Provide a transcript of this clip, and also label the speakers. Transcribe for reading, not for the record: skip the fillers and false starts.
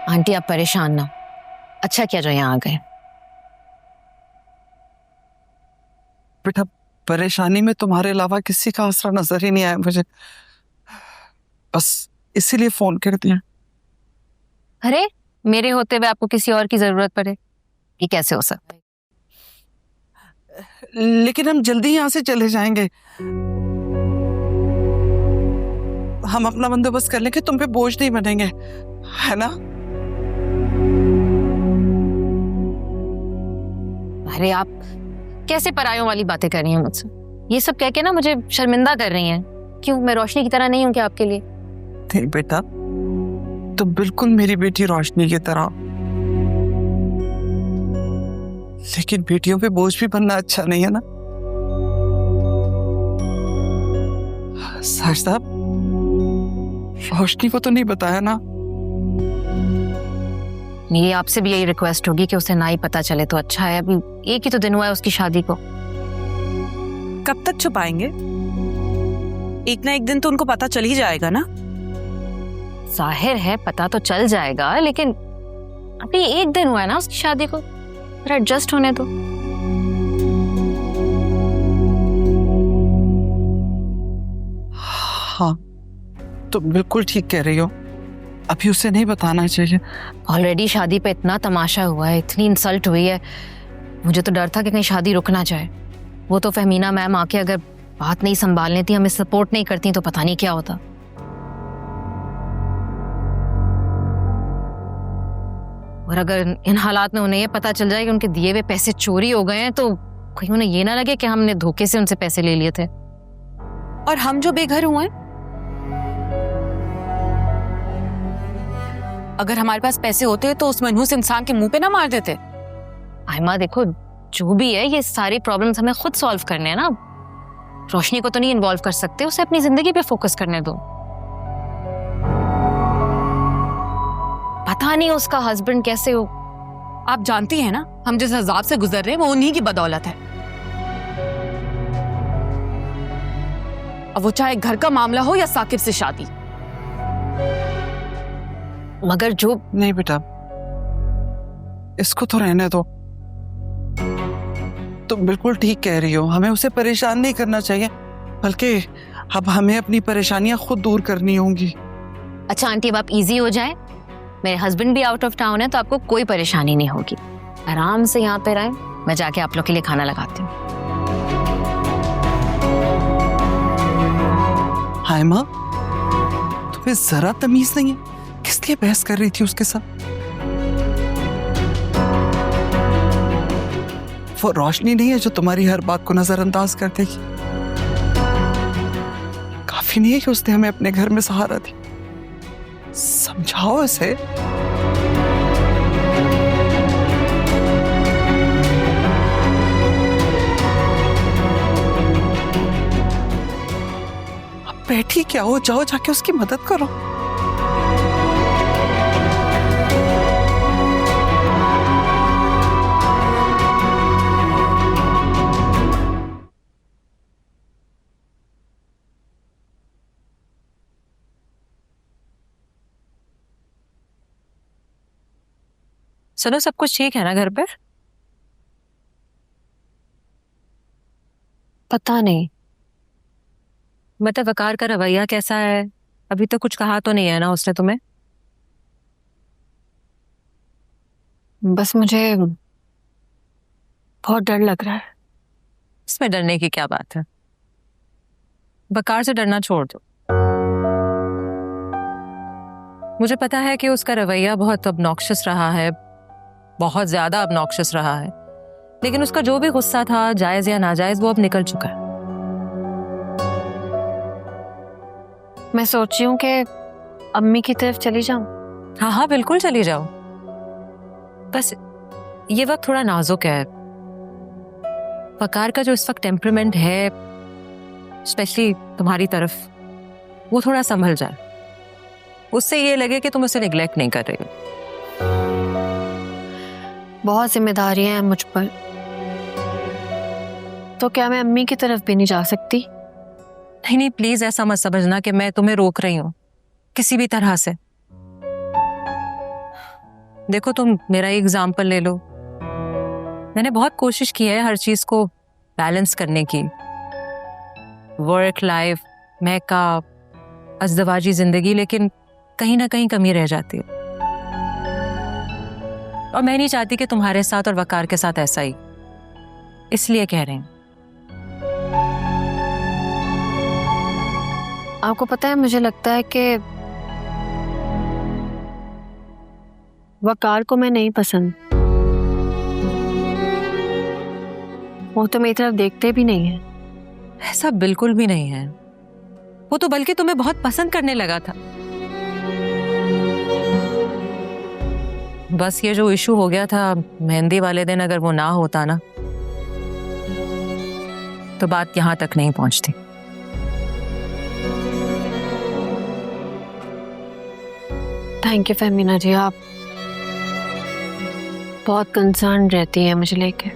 Speaker 1: Aunty आप परेशान ना, अच्छा किया जो यहाँ आ गए।
Speaker 2: बेटा, परेशानी में तुम्हारे अलावा किसी का आसरा नजर ही नहीं आया मुझे, बस इसीलिए फोन कर दिया।
Speaker 1: अरे मेरे होते हुए आपको किसी और की जरूरत पड़े, ये कैसे हो सकता है?
Speaker 2: लेकिन हम जल्दी यहाँ से चले जाएंगे, हम अपना बंदोबस्त कर लेंगे, तुम पे बोझ नहीं बनेंगे, है ना?
Speaker 1: अरे आप कैसे परायों वाली बातें कर रही हैं मुझसे? ये सब कह के ना मुझे शर्मिंदा कर रही हैं। क्यों, मैं रोशनी की तरह नहीं हूं क्या आपके लिए?
Speaker 2: नहीं बेटा, तुम बिल्कुल मेरी बेटी रोशनी की तरह, लेकिन बेटियों पे बोझ भी बनना अच्छा नहीं है ना। साहब, रोशनी को तो नहीं बताया ना?
Speaker 1: मेरी आपसे भी यही रिक्वेस्ट होगी कि उसे ना ही पता चले तो अच्छा है। अभी एक ही तो दिन हुआ है उसकी शादी को।
Speaker 3: कब तक छुपाएंगे? एक ना एक दिन तो उनको पता चल ही जाएगा ना।
Speaker 1: जाहिर है पता तो चल जाएगा, लेकिन अभी एक दिन हुआ है ना उसकी शादी को, फिर एडजस्ट होने दो।
Speaker 2: हाँ, तुम बिल्कुल ठीक कह रही हो, अभी उसे नहीं बताना चाहिए।
Speaker 1: ऑलरेडी शादी पे इतना तमाशा हुआ है, इतनी इंसल्ट हुई है, मुझे तो डर था कि कहीं शादी रुक ना जाए। वो तो फहमीना मैम आके अगर बात नहीं संभाल लेती, हमें सपोर्ट नहीं करती, तो पता नहीं क्या होता। और अगर इन हालात में उन्हें ये पता चल जाए कि उनके दिए हुए पैसे चोरी हो गए हैं, तो कहीं उन्हें ये ना लगे कि हमने धोखे से उनसे पैसे ले लिए थे।
Speaker 3: और हम जो बेघर हुए हैं, अगर हमारे पास पैसे होते तो उस मनहूस इंसान के मुंह पे ना मार देते।
Speaker 1: आयमा देखो, जो भी है ये सारी प्रॉब्लम्स हमें खुद सॉल्व करने हैं ना। रोशनी को तो नहीं इन्वॉल्व कर सकते, उसे अपनी जिंदगी पे फोकस करने दो। पता नहीं उसका हस्बैंड कैसे हो।
Speaker 3: आप जानती हैं ना, हम जिस अजाब से गुजर रहे हैं वो उन्हीं की बदौलत है। अब वो चाहे घर का मामला हो या साकिब से शादी।
Speaker 1: मगर जो
Speaker 2: नहीं बेटा, इसको तो रहने दो। तुम बिल्कुल ठीक कह रही हो, हमें उसे परेशान नहीं करना चाहिए, बल्कि अब हमें अपनी परेशानियां खुद दूर करनी होंगी।
Speaker 1: अच्छा आंटी, अब आप इजी हो जाए, मेरे हस्बैंड भी आउट ऑफ टाउन है, तो आपको कोई परेशानी नहीं होगी। आराम से यहाँ पे रहें, मैं जाके आप लोग के लिए खाना लगाती हूँ।
Speaker 2: हाय माँ, तुम्हें जरा तमीज नहीं है? किस लिए बहस कर रही थी उसके साथ? वो रोशनी नहीं है जो तुम्हारी हर बात को नजरअंदाज कर देगी? काफी नहीं है कि उसने हमें अपने घर में सहारा दी? समझाओ इसे। अब बैठी क्या हो, जाओ जाके उसकी मदद करो।
Speaker 3: सुनो, सब कुछ ठीक है ना घर पर?
Speaker 1: पता नहीं,
Speaker 3: मतलब वकार का रवैया कैसा है? अभी तो कुछ कहा तो नहीं है ना उसने तुम्हें?
Speaker 1: बस मुझे बहुत डर लग रहा है।
Speaker 3: इसमें डरने की क्या बात है? वकार से डरना छोड़ दो। मुझे पता है कि उसका रवैया बहुत ऑब्नॉक्शियस रहा है, बहुत ज्यादा ऑब्नॉक्शियस रहा है, लेकिन उसका जो भी गुस्सा था, जायज या नाजायज, वो अब निकल चुका है।
Speaker 1: मैं सोच रही हूँ कि अम्मी की तरफ चली जाऊं।
Speaker 3: हाँ हाँ, बिल्कुल चली जाओ। बस ये वक्त थोड़ा नाजुक है। वकार का जो इस वक्त टेम्परामेंट है, स्पेशली तुम्हारी तरफ, वो थोड़ा संभल जाए। उससे ये लगे कि तुम उसे निग्लेक्ट नहीं कर रही हो।
Speaker 1: बहुत जिम्मेदारियां हैं मुझ पर, तो क्या मैं अम्मी की तरफ भी नहीं जा सकती?
Speaker 3: नहीं नहीं, प्लीज ऐसा मत समझना कि मैं तुम्हें रोक रही हूँ किसी भी तरह से। देखो तुम मेरा ही एग्जाम्पल ले लो। मैंने बहुत कोशिश की है हर चीज को बैलेंस करने की, वर्क लाइफ, मेकअप, अज़दवाजी जिंदगी, लेकिन कहीं ना कहीं कमी रह जाती है। और मैं नहीं चाहती कि तुम्हारे साथ और वकार के साथ ऐसा ही, इसलिए कह रहे हैं।
Speaker 1: आपको पता है, मुझे लगता है कि वकार को मैं नहीं पसंद। वो तो मेरी तरफ देखते भी नहीं है।
Speaker 3: ऐसा बिल्कुल भी नहीं है, वो तो बल्कि तुम्हें बहुत पसंद करने लगा था। बस ये जो इशू हो गया था मेहंदी वाले दिन, अगर वो ना होता ना तो बात यहां तक नहीं पहुंचती।
Speaker 1: थैंक यू फहमीना जी, आप बहुत कंसर्न रहती हैं मुझे लेके।